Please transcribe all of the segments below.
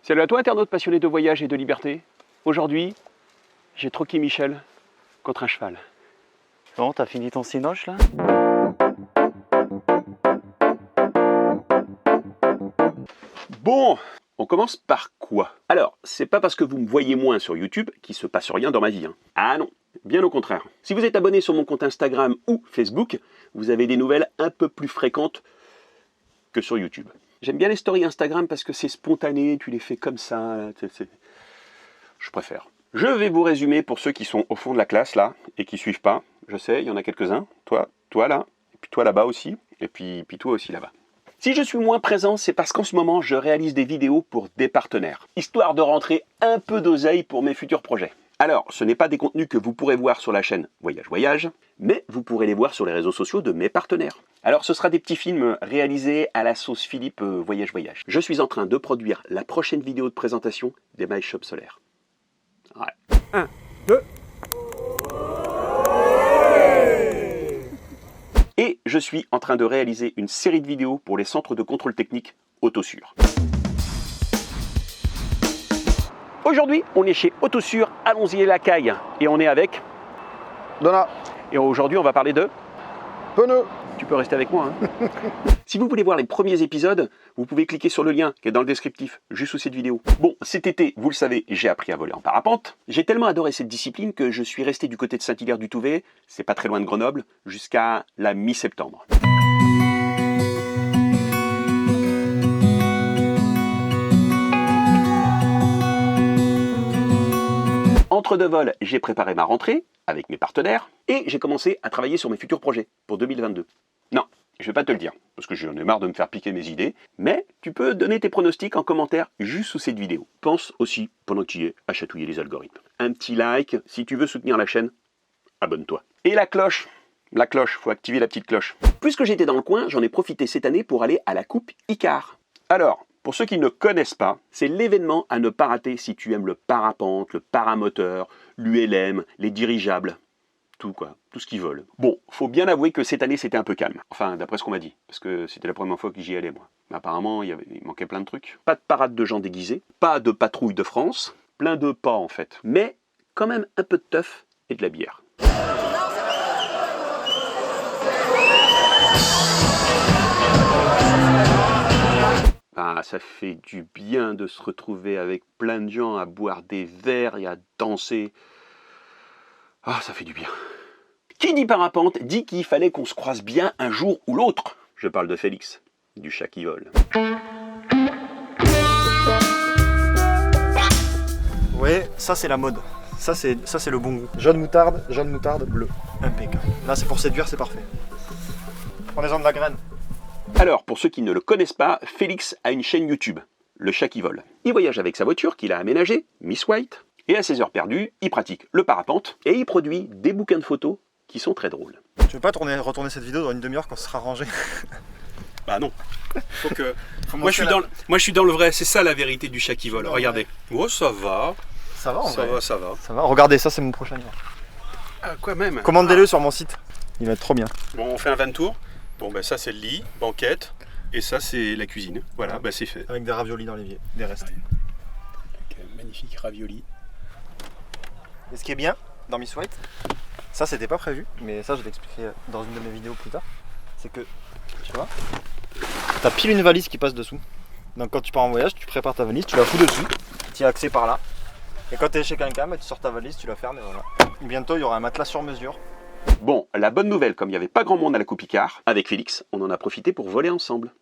Salut à toi, internaute passionné de voyage et de liberté. Aujourd'hui, j'ai troqué Michel contre un cheval. Bon, t'as fini ton cinoche là? Bon, on commence par quoi? Alors, c'est pas parce que vous me voyez moins sur YouTube qu'il se passe rien dans ma vie. Ah non, bien au contraire. Si vous êtes abonné sur mon compte Instagram ou Facebook, vous avez des nouvelles un peu plus fréquentes que sur YouTube. J'aime bien les stories Instagram parce que c'est spontané, tu les fais comme ça. Je préfère. Je vais vous résumer pour ceux qui sont au fond de la classe là et qui suivent pas. Je sais, il y en a quelques-uns. Toi là, et puis toi là-bas aussi, et puis toi aussi là-bas. Si je suis moins présent, c'est parce qu'en ce moment, je réalise des vidéos pour des partenaires, histoire de rentrer un peu d'oseille pour mes futurs projets. Alors, ce n'est pas des contenus que vous pourrez voir sur la chaîne Voyage Voyage, mais vous pourrez les voir sur les réseaux sociaux de mes partenaires. Alors, ce sera des petits films réalisés à la sauce Philippe Voyage Voyage. Je suis en train de produire la prochaine vidéo de présentation des My Shop Solaire. Ouais. 1, 2... Et je suis en train de réaliser une série de vidéos pour les centres de contrôle technique Autosur. Aujourd'hui, on est chez Autosur, allons-y la caille. Et on est avec Donna. Et aujourd'hui, on va parler de Pneus. Tu peux rester avec moi. Hein. Si vous voulez voir les premiers épisodes, vous pouvez cliquer sur le lien qui est dans le descriptif, juste sous cette vidéo. Bon, cet été, vous le savez, j'ai appris à voler en parapente. J'ai tellement adoré cette discipline que je suis resté du côté de Saint-Hilaire-du-Touvet, c'est pas très loin de Grenoble, jusqu'à la mi-septembre. Entre deux vols, j'ai préparé ma rentrée avec mes partenaires et j'ai commencé à travailler sur mes futurs projets pour 2022. Non, je vais pas te le dire, parce que j'en ai marre de me faire piquer mes idées, mais tu peux donner tes pronostics en commentaire juste sous cette vidéo. Pense aussi, pendant que tu y es, à chatouiller les algorithmes. Un petit like, si tu veux soutenir la chaîne, abonne-toi. Et la cloche, faut activer la petite cloche. Puisque j'étais dans le coin, j'en ai profité cette année pour aller à la Coupe Icare. Alors, pour ceux qui ne connaissent pas, c'est l'événement à ne pas rater si tu aimes le parapente, le paramoteur, l'ULM, les dirigeables. Tout ce qui vole. Bon, faut bien avouer que cette année c'était un peu calme. Enfin, d'après ce qu'on m'a dit, parce que c'était la première fois que j'y allais moi. Mais apparemment, il manquait plein de trucs. Pas de parade de gens déguisés, pas de patrouille de France, plein de pas en fait. Mais quand même un peu de teuf et de la bière. Ah, ça fait du bien de se retrouver avec plein de gens à boire des verres et à danser. Ah, ça fait du bien. Qui dit parapente dit qu'il fallait qu'on se croise bien un jour ou l'autre. Je parle de Félix, du chat qui vole. Ouais, ça c'est la mode. Ça c'est le bon goût. Jaune moutarde, bleu. Impeccable. Là c'est pour séduire, c'est parfait. Prenez-en de la graine. Alors, pour ceux qui ne le connaissent pas, Félix a une chaîne YouTube, Le Chat qui vole. Il voyage avec sa voiture qu'il a aménagée, Miss White, et à ses heures perdues, il pratique le parapente et il produit des bouquins de photos qui sont très drôles. Tu veux pas retourner cette vidéo dans une demi-heure quand ce sera rangé? Bah non. Moi je suis dans le vrai, c'est ça la vérité du chat qui vole. Regardez. Oh ça va. Ça va en vrai. Ça va. Ça va. Regardez, ça c'est mon prochain livre. Ah quoi même. Commandez-le sur mon site. Il va être trop bien. Bon, on fait un 20 tours. Bon ben ça c'est le lit, banquette, et ça c'est la cuisine. Voilà, bah c'est fait. Avec des raviolis dans l'évier, des restes. Ouais. Avec un magnifique ravioli. Et ce qui est bien dans Miss White, ça c'était pas prévu, mais ça je l'expliquerai dans une de mes vidéos plus tard, c'est que, tu vois, t'as pile une valise qui passe dessous. Donc quand tu pars en voyage, tu prépares ta valise, tu la fous dessus, tu as accès par là. Et quand tu es chez quelqu'un, tu sors ta valise, tu la fermes et voilà. Bientôt il y aura un matelas sur mesure. Bon, la bonne nouvelle, comme il n'y avait pas grand monde à la Coupe Icare, avec Félix, on en a profité pour voler ensemble.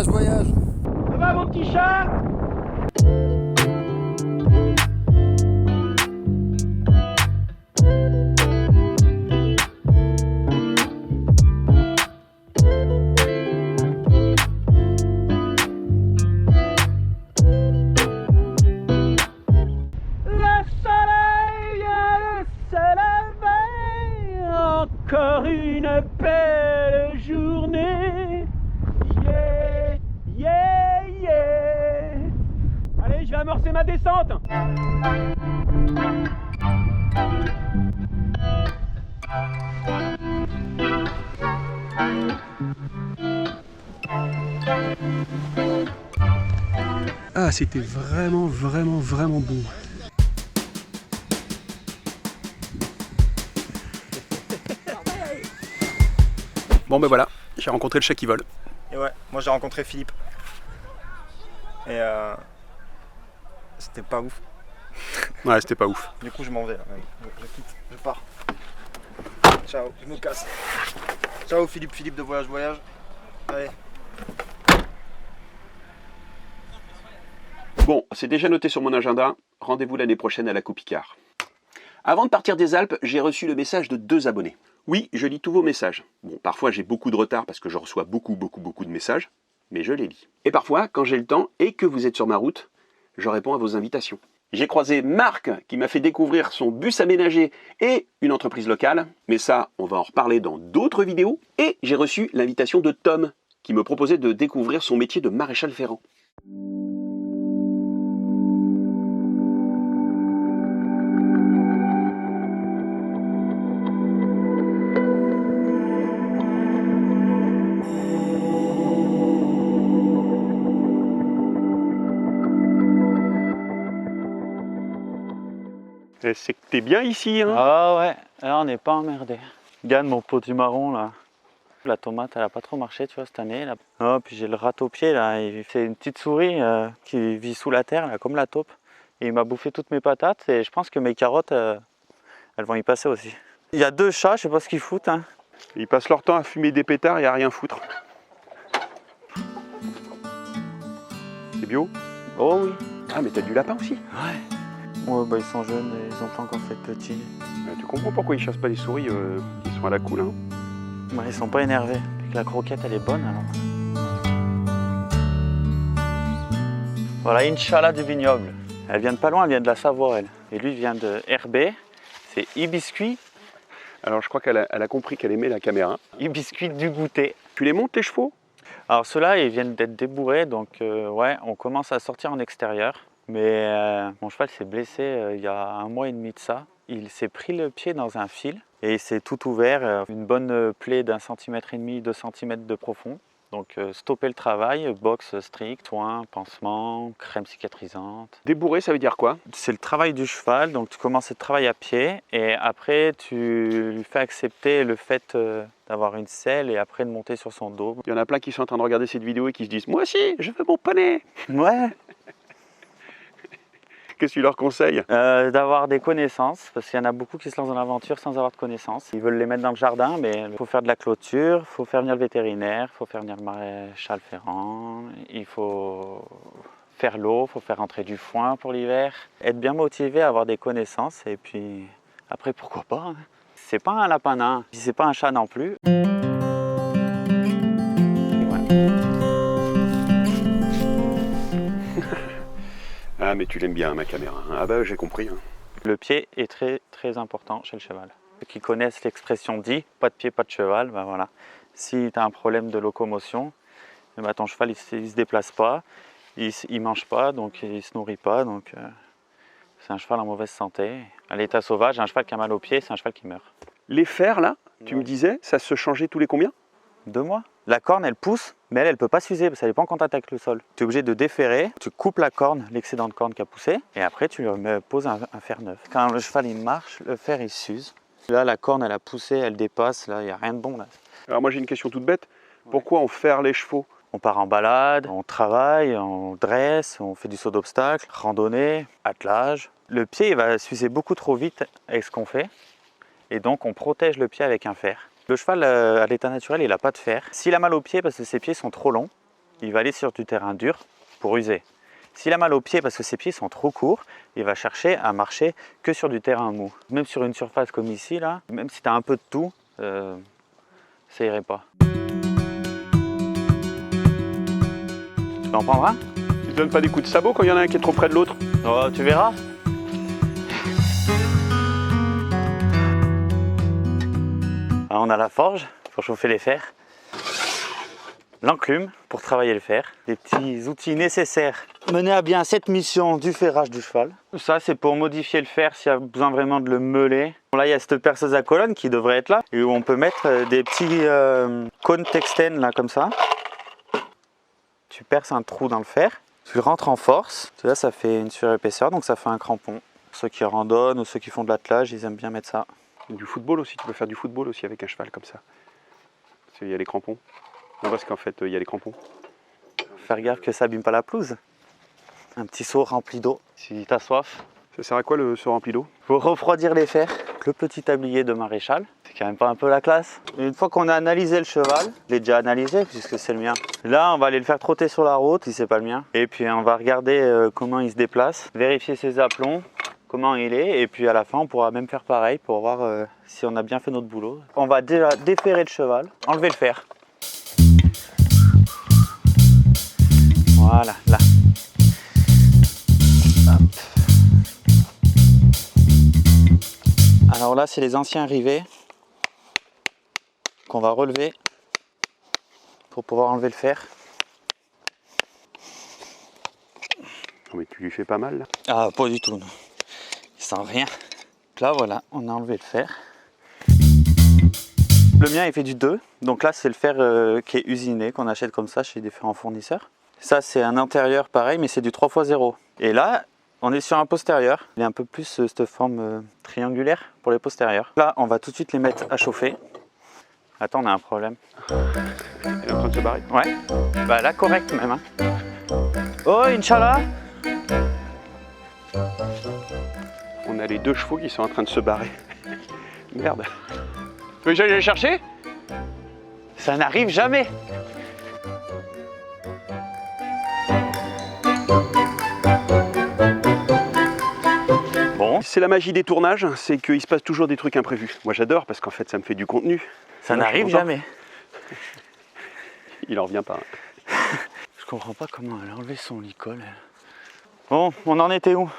Voyage. Ça va mon petit chat? amorcer ma descente. Ah, c'était vraiment bon. Bon ben voilà, j'ai rencontré le chat qui vole. Et ouais, moi j'ai rencontré Philippe. Et c'était pas ouf. Ouais, c'était pas ouf. Du coup je m'en vais là. Je quitte, je pars. Ciao, je me casse. Ciao Philippe de Voyage Voyage. Allez. Bon, c'est déjà noté sur mon agenda. Rendez-vous l'année prochaine à la Coupe Picard. Avant de partir des Alpes, j'ai reçu le message de 2 abonnés. Oui, je lis tous vos messages. Bon, parfois j'ai beaucoup de retard parce que je reçois beaucoup de messages, mais je les lis. Et parfois, quand j'ai le temps et que vous êtes sur ma route, je réponds à vos invitations. J'ai croisé Marc qui m'a fait découvrir son bus aménagé et une entreprise locale, mais ça, on va en reparler dans d'autres vidéos. Et j'ai reçu l'invitation de Tom qui me proposait de découvrir son métier de maréchal ferrant. C'est que t'es bien ici, hein? Ah ouais, là on n'est pas emmerdé. Regarde mon pot du marron là. La tomate elle a pas trop marché tu vois cette année là. Oh, puis j'ai le rat au pied là, c'est une petite souris qui vit sous la terre là, comme la taupe. Et il m'a bouffé toutes mes patates et je pense que mes carottes elles vont y passer aussi. Il y a 2 chats, je sais pas ce qu'ils foutent. Hein. Ils passent leur temps à fumer des pétards et à rien foutre. C'est bio? Oh oui. Ah mais t'as du lapin aussi? Ouais. Ouais bah ils sont jeunes et ils ont pas encore fait de petits. Tu comprends pourquoi ils chassent pas les souris, ils sont à la cool, hein? Ouais, ils sont pas énervés. Puis que la croquette elle est bonne alors. Voilà Inch'Allah du vignoble. Elle vient de pas loin, elle vient de la Savoie elle. Et lui vient de Herbé. C'est Ibiscuit. Alors je crois qu'elle a compris qu'elle aimait la caméra. Ibiscuit du goûter. Tu les montes tes chevaux? Alors ceux-là ils viennent d'être débourrés donc ouais on commence à sortir en extérieur. Mais mon cheval s'est blessé il y a 1 mois et demi de ça. Il s'est pris le pied dans un fil et il s'est tout ouvert, une bonne plaie d'1,5 cm, 2 cm de profond. Donc stopper le travail, boxe strict, soins, pansement, crème cicatrisante. Débourré, ça veut dire quoi? C'est le travail du cheval, donc tu commences le travail à pied et après tu lui fais accepter le fait d'avoir une selle et après de monter sur son dos. Il y en a plein qui sont en train de regarder cette vidéo et qui se disent « Moi aussi, je veux mon poney !» Ouais. Qu'est-ce que tu leur conseilles? D'avoir des connaissances, parce qu'il y en a beaucoup qui se lancent dans l'aventure sans avoir de connaissances. Ils veulent les mettre dans le jardin, mais il faut faire de la clôture, il faut faire venir le vétérinaire, il faut faire venir le maréchal ferrant, il faut faire l'eau, il faut faire rentrer du foin pour l'hiver. Être bien motivé, avoir des connaissances, et puis après pourquoi pas. Hein. C'est pas un lapin nain, c'est pas un chat non plus. Ah mais tu l'aimes bien ma caméra, hein. Ah bah j'ai compris. Hein. Le pied est très important chez le cheval. Ceux qui connaissent l'expression dit, pas de pied, pas de cheval, ben voilà. Si tu as un problème de locomotion, ben ton cheval il se déplace pas, il mange pas, donc il se nourrit pas, donc c'est un cheval en mauvaise santé. À l'état sauvage, un cheval qui a mal au pied, c'est un cheval qui meurt. Les fers là, tu me disais, ça se changeait tous les combien? 2 mois. La corne elle pousse, mais elle peut pas s'user parce qu'elle n'est pas en contact avec le sol. Tu es obligé de déferrer, tu coupes la corne, l'excédent de corne qui a poussé, et après tu lui poses un fer neuf. Quand le cheval il marche, le fer il s'use. Là la corne elle a poussé, elle dépasse, là il n'y a rien de bon là. Alors moi j'ai une question toute bête, pourquoi on ferre les chevaux? On part en balade, on travaille, on dresse, on fait du saut d'obstacle, randonnée, attelage. Le pied il va s'user beaucoup trop vite avec ce qu'on fait, et donc on protège le pied avec un fer. Le cheval, à l'état naturel, il n'a pas de fer. S'il a mal aux pieds parce que ses pieds sont trop longs, il va aller sur du terrain dur pour user. S'il a mal aux pieds parce que ses pieds sont trop courts, il va chercher à marcher que sur du terrain mou. Même sur une surface comme ici, là, même si tu as un peu de tout, ça irait pas. Tu peux en prendre un? Tu ne donnes pas des coups de sabot quand il y en a un qui est trop près de l'autre? Oh, tu verras. On a la forge pour chauffer les fers. l'enclume pour travailler le fer, les petits outils nécessaires mener à bien cette mission du ferrage du cheval. Ça c'est pour modifier le fer s'il y a besoin vraiment de le meuler. Là il y a cette perceuse à colonne qui devrait être là et où on peut mettre des petits cônes Texten là comme ça. Tu perces un trou dans le fer, tu rentres en force, là ça fait une surépaisseur donc ça fait un crampon. Ceux qui randonnent ou ceux qui font de l'attelage ils aiment bien mettre ça. Du football aussi, tu peux faire du football aussi avec un cheval comme ça. Parce qu'il y a les crampons. Non, parce qu'en fait, il y a les crampons. Faire gaffe que ça abîme pas la pelouse. Un petit seau rempli d'eau si t'as soif. Ça sert à quoi le seau rempli d'eau? Pour refroidir les fers. Le petit tablier de maréchal. C'est quand même pas un peu la classe. Une fois qu'on a analysé le cheval, je l'ai déjà analysé puisque c'est le mien. Là, on va aller le faire trotter sur la route si c'est pas le mien. Et puis on va regarder comment il se déplace, vérifier ses aplombs, comment il est. Et puis à la fin, on pourra même faire pareil pour voir si on a bien fait notre boulot. On va déjà déferrer le cheval, enlever le fer. Voilà, là. Hop. Alors là, c'est les anciens rivets qu'on va relever pour pouvoir enlever le fer. Oh, mais tu lui fais pas mal là? Ah, pas du tout, non. Il sent rien. Là, voilà, on a enlevé le fer. Le mien, il fait du 2. Donc là, c'est le fer qui est usiné, qu'on achète comme ça chez différents fournisseurs. Ça, c'est un intérieur pareil, mais c'est du 3x0. Et là, on est sur un postérieur. Il est un peu plus cette forme triangulaire pour les postérieurs. Là, on va tout de suite les mettre à chauffer. Attends, on a un problème. Elle est en train de se barrer? Ouais. Bah là, correct même. Hein. Oh, Inch'Allah. On a les 2 chevaux qui sont en train de se barrer. Merde. Tu veux que j'aille les chercher? Ça n'arrive jamais. Bon. C'est la magie des tournages, c'est qu'il se passe toujours des trucs imprévus. Moi j'adore parce qu'en fait ça me fait du contenu. Ça n'arrive jamais. Il en revient pas. Je comprends pas comment elle a enlevé son licol. Bon, on en était où?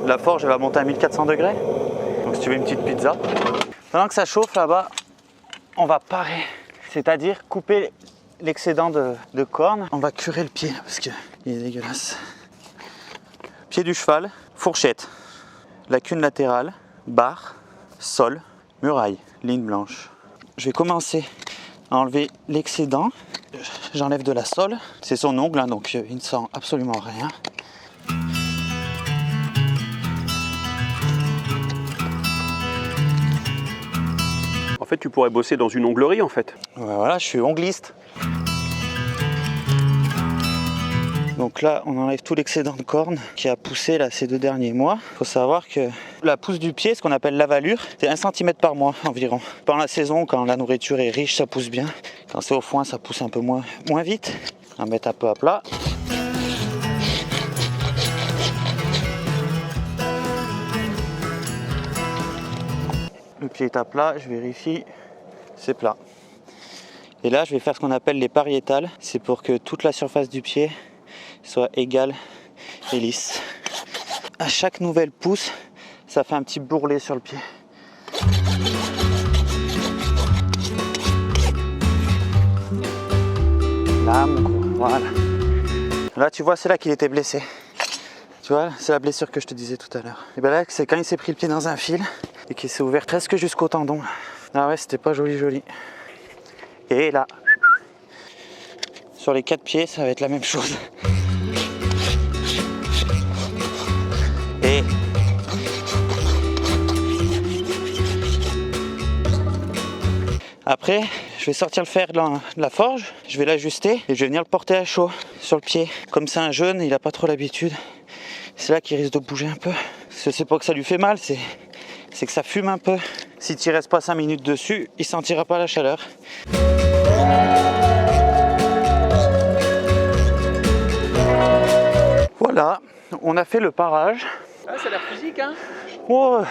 La forge elle va monter à 1400 degrés. Donc si tu veux une petite pizza. Pendant que ça chauffe là-bas, on va parer. C'est-à-dire couper l'excédent de corne. On va curer le pied parce qu'il est dégueulasse. Pied du cheval, fourchette, lacune latérale, barre, sol, muraille, ligne blanche. Je vais commencer à enlever l'excédent. J'enlève de la sole. C'est son ongle, hein, donc il ne sent absolument rien. En fait tu pourrais bosser dans une onglerie en fait. Voilà, je suis ongliste. Donc là, on enlève tout l'excédent de corne qui a poussé là, ces 2 derniers mois. Il faut savoir que la pousse du pied, ce qu'on appelle l'avalure, c'est 1 cm par mois environ. Pendant la saison, quand la nourriture est riche, ça pousse bien. Quand c'est au foin, ça pousse un peu moins vite. On va mettre un peu à plat. Le pied est à plat, je vérifie, c'est plat. Et là, je vais faire ce qu'on appelle les pariétales. C'est pour que toute la surface du pied soit égale et lisse. À chaque nouvelle pousse, ça fait un petit bourrelet sur le pied. Là, mon coup, voilà. Là, tu vois, c'est là qu'il était blessé. Tu vois, c'est la blessure que je te disais tout à l'heure. Et bien là, c'est quand il s'est pris le pied dans un fil et qu'il s'est ouvert presque jusqu'au tendon. Ah ouais, c'était pas joli. Et là, sur les 4 pieds, ça va être la même chose. Et après, je vais sortir le fer de la forge, je vais l'ajuster et je vais venir le porter à chaud sur le pied. Comme c'est un jeune, il n'a pas trop l'habitude. C'est là qu'il risque de bouger un peu. C'est pas que ça lui fait mal, c'est que ça fume un peu. Si tu restes pas 5 minutes dessus, il sentira pas la chaleur. Voilà, on a fait le parage. Ah, ça a l'air physique, hein? Oh.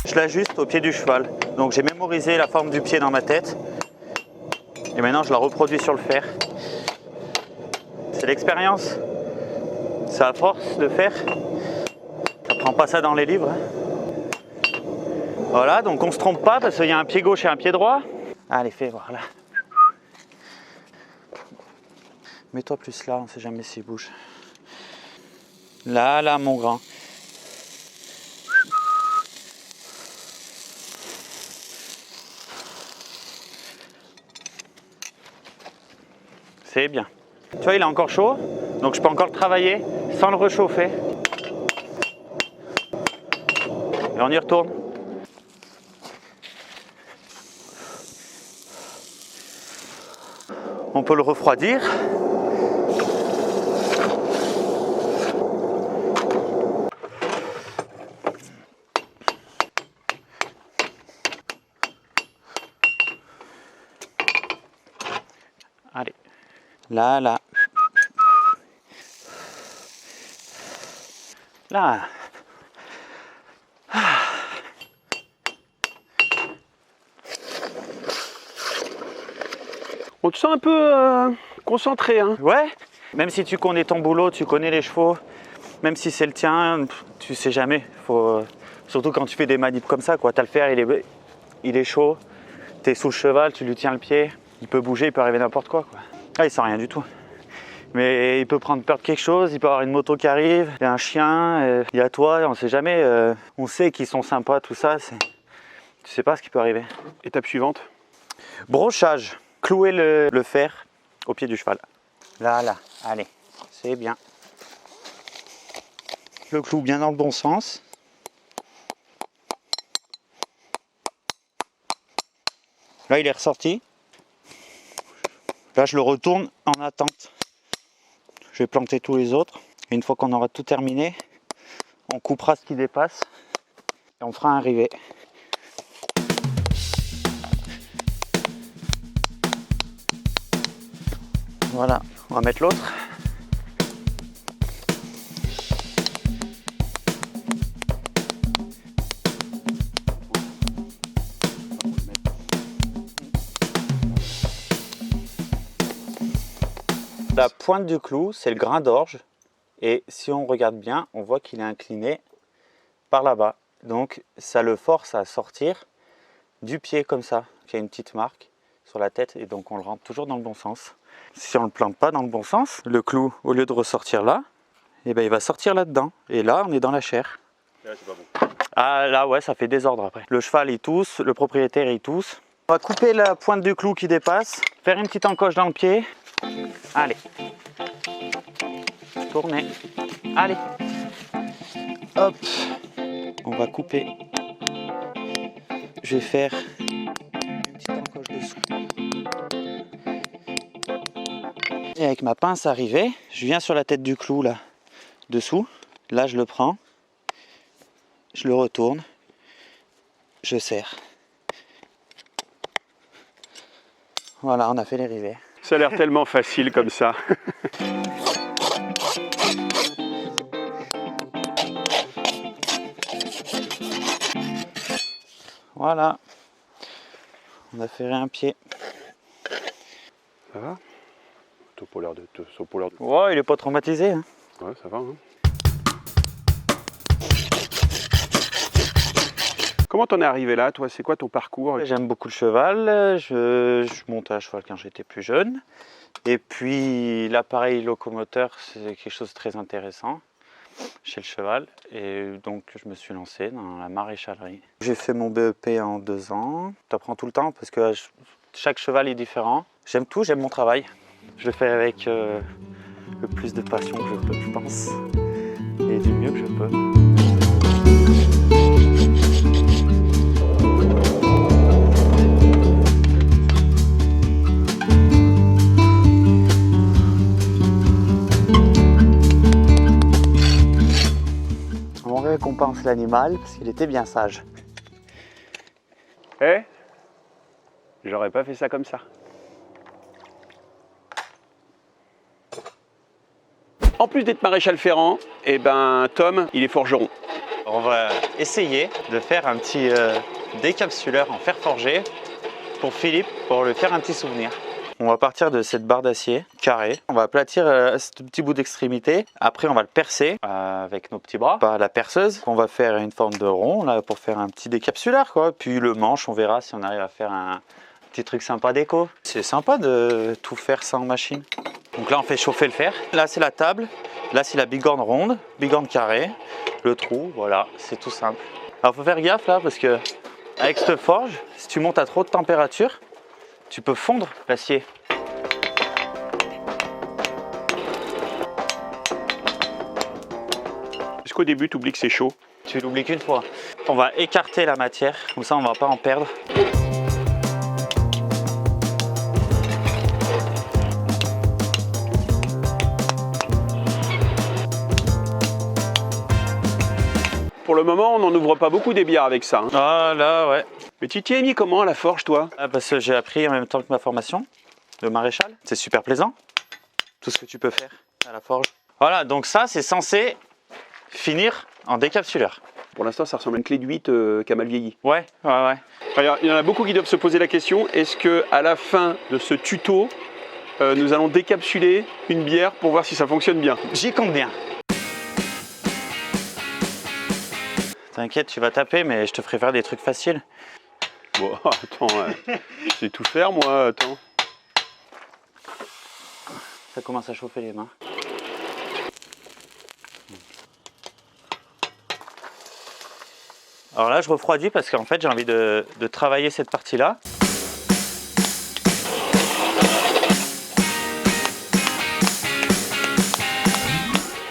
Je l'ajuste au pied du cheval. Donc j'ai mémorisé la forme du pied dans ma tête. Et maintenant je la reproduis sur le fer. C'est l'expérience. C'est à force de faire. Prends pas ça dans les livres. Voilà, donc on se trompe pas parce qu'il y a un pied gauche et un pied droit. Allez, fais voir là. Mets-toi plus là, on sait jamais s'il bouge. Là, là, mon grand. C'est bien. Tu vois, il est encore chaud, donc je peux encore travailler sans le réchauffer. Et on y retourne. On peut le refroidir. Allez. Là, là. Là. On te sent un peu concentré, hein. Ouais. Même si tu connais ton boulot, tu connais les chevaux, même si c'est le tien, tu sais jamais. Faut, surtout quand tu fais des manips comme ça, quoi. T'as le fer, il est chaud. T'es sous le cheval, tu lui tiens le pied. Il peut bouger, il peut arriver n'importe quoi, quoi. Ah, il sent rien du tout. Mais il peut prendre peur de quelque chose, il peut avoir une moto qui arrive, il y a un chien, il y a toi, on sait jamais. On sait qu'ils sont sympas, tout ça. Tu sais pas ce qui peut arriver. Étape suivante. Brochage. Clouer le fer au pied du cheval. Là, là. Allez, c'est bien. Le clou bien dans le bon sens. Là, il est ressorti. Là, je le retourne en attente. Je vais planter tous les autres. Et une fois qu'on aura tout terminé, on coupera ce qui dépasse et on fera un rivet. Voilà, on va mettre l'autre. La pointe du clou, c'est le grain d'orge. Et si on regarde bien, on voit qu'il est incliné par là-bas. Donc ça le force à sortir du pied comme ça. Il y a une petite marque sur la tête et donc on le rentre toujours dans le bon sens. Si on ne le plante pas dans le bon sens, le clou, au lieu de ressortir là, eh ben, il va sortir là-dedans. Et là, on est dans la chair. Là, c'est pas bon. Ah là, ouais, ça fait désordre après. Le cheval, il tousse, le propriétaire, il tousse. On va couper la pointe du clou qui dépasse, faire une petite encoche dans le pied. Allez. Tournez. Allez. Hop. On va couper. Je vais faire une petite encoche dessous. Et avec ma pince arrivée, je viens sur la tête du clou là, dessous. Là, je le prends. Je le retourne. Je serre. Voilà, on a fait les rivets. Ça a l'air tellement facile comme ça. Voilà. On a ferré un pied. Ça va? T'as pas l'air de... Ouais, il est pas traumatisé. Hein. Ouais, ça va. Hein. Comment t'en es arrivé là, toi? C'est quoi ton parcours? J'aime beaucoup le cheval. Je montais à cheval quand j'étais plus jeune. Et puis l'appareil locomoteur, c'est quelque chose de très intéressant chez le cheval. Et donc je me suis lancé dans la maréchalerie. J'ai fait mon BEP en 2 ans. Tu apprends tout le temps parce que chaque cheval est différent. J'aime tout, j'aime mon travail. Je le fais avec le plus de passion que je peux, je pense. Et du mieux que je peux. On récompense l'animal parce qu'il était bien sage. Eh? J'aurais pas fait ça comme ça. En plus d'être maréchal ferrant, eh ben Tom, il est forgeron. On va essayer de faire un petit décapsuleur en fer forgé pour Philippe, pour lui faire un petit souvenir. On va partir de cette barre d'acier carrée. On va aplatir ce petit bout d'extrémité. Après, on va le percer avec nos petits bras par la perceuse. On va faire une forme de rond là pour faire un petit décapsuleur, quoi. Puis le manche, on verra si on arrive à faire un petit truc sympa déco. C'est sympa de tout faire ça en machine. Donc là, on fait chauffer le fer. Là, c'est la table. Là, c'est la bigorne ronde, bigorne carrée. Le trou, voilà, c'est tout simple. Alors, faut faire gaffe là parce que avec cette forge, si tu montes à trop de température, tu peux fondre l'acier. Est-ce qu'au début, tu oublies que c'est chaud? Tu l'oublies qu'une fois. On va écarter la matière, comme ça on va pas en perdre. Pour le moment, on n'en ouvre pas beaucoup des bières avec ça. Hein. Ah là, ouais. Mais tu t'y es mis comment à la forge, toi? Ah, parce que j'ai appris en même temps que ma formation de maréchal. C'est super plaisant, tout ce que tu peux faire à la forge. Voilà, donc ça, c'est censé finir en décapsuleur. Pour l'instant, ça ressemble à une clé de 8 qui a mal vieilli. Ouais. Alors, il y en a beaucoup qui doivent se poser la question, est-ce qu'à la fin de ce tuto, nous allons décapsuler une bière pour voir si ça fonctionne bien? J'y compte bien. T'inquiète, tu vas taper, mais je te ferai faire des trucs faciles. Bon, attends, je sais tout faire, moi, attends. Ça commence à chauffer les mains. Alors là, je refroidis parce qu'en fait, j'ai envie de travailler cette partie-là.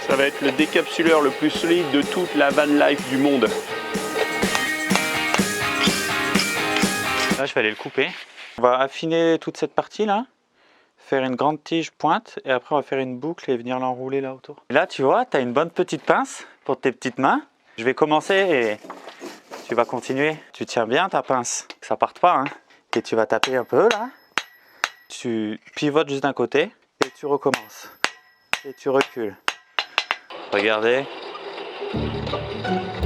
Ça va être le décapsuleur le plus solide de toute la van life du monde. Là, je vais aller le couper. On va affiner toute cette partie-là, faire une grande tige pointe, et après, on va faire une boucle et venir l'enrouler là autour. Et là, tu vois, tu as une bonne petite pince pour tes petites mains. Je vais commencer et tu vas continuer. Tu tiens bien ta pince, que ça parte pas, hein. Et tu vas taper un peu là. Tu pivotes juste d'un côté et tu recommences. Et tu recules. Regardez.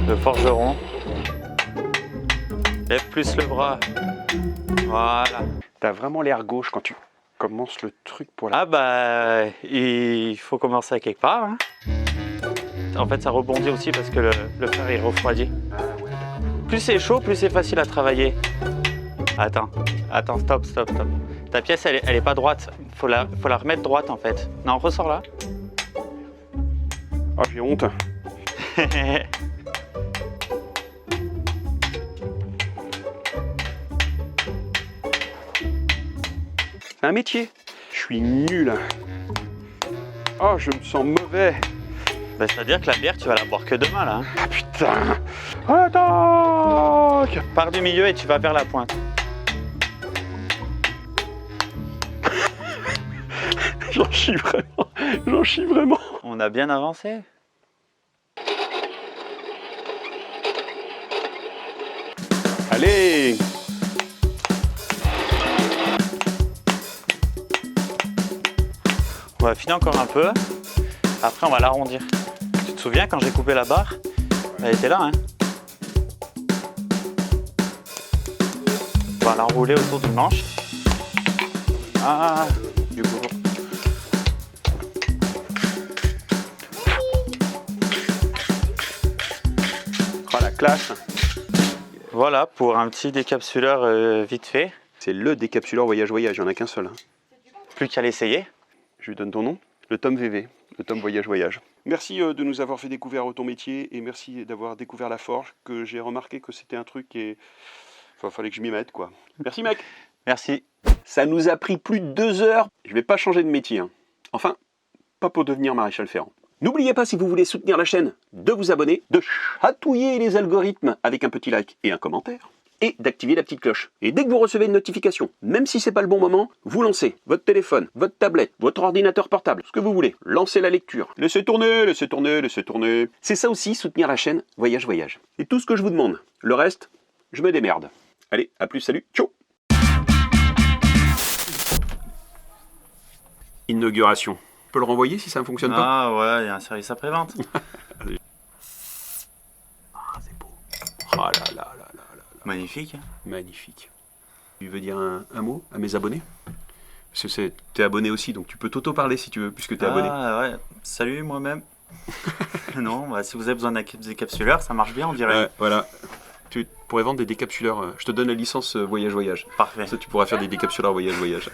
Le forgeron. Lève plus le bras. Voilà. T'as vraiment l'air gauche quand tu commences le truc pour la... Ah bah, il faut commencer à quelque part. Hein. En fait, ça rebondit aussi parce que le fer est refroidi. Plus c'est chaud, plus c'est facile à travailler. Attends, stop. Ta pièce, elle est pas droite. Faut la remettre droite en fait. Non, ressors là. Ah, j'ai honte. C'est un métier. Je suis nul. Oh, je me sens mauvais. Bah, c'est-à-dire que la bière, tu vas la boire que demain là. Hein. Ah putain. Attends. Pars du milieu et tu vas vers la pointe. J'en chie vraiment. On a bien avancé. Allez. On va affiner encore un peu. Après, on va l'arrondir. Tu te souviens quand j'ai coupé la barre? Elle était là, hein. On va l'enrouler autour du manche. Ah, du coup. Oh la classe. Voilà pour un petit décapsuleur vite fait. C'est le décapsuleur voyage, il n'y en a qu'un seul. Hein. Plus qu'à l'essayer. Je lui donne ton nom, le Tom VV, le Tom voyage. Merci de nous avoir fait découvrir ton métier et merci d'avoir découvert la forge, que j'ai remarqué que c'était un truc et il fallait que je m'y mette quoi. Merci mec. Merci. Ça nous a pris plus de 2 heures. Je vais pas changer de métier. Hein. Enfin, pas pour devenir maréchal ferrant. N'oubliez pas, si vous voulez soutenir la chaîne, de vous abonner, de chatouiller les algorithmes avec un petit like et un commentaire, et d'activer la petite cloche. Et dès que vous recevez une notification, même si c'est pas le bon moment, vous lancez votre téléphone, votre tablette, votre ordinateur portable, ce que vous voulez. Lancez la lecture. Laissez tourner. C'est ça aussi, soutenir la chaîne Voyage. C'est tout ce que je vous demande. Le reste, je me démerde. Allez, à plus, salut, ciao. Inauguration. On peut le renvoyer si ça ne fonctionne pas? Ah ouais, il y a un service après-vente. Ah, c'est beau. Oh là là. Magnifique. Magnifique. Tu veux dire un mot à mes abonnés? T'es abonné aussi, donc tu peux t'auto-parler si tu veux, puisque t'es abonné. Ah ouais, salut moi-même. Non, bah, si vous avez besoin d'un décapsuleur, ça marche bien, on dirait. Ouais, voilà. Tu pourrais vendre des décapsuleurs. Je te donne la licence voyage-voyage. Parfait. Ça, tu pourras faire des décapsuleurs voyage-voyage.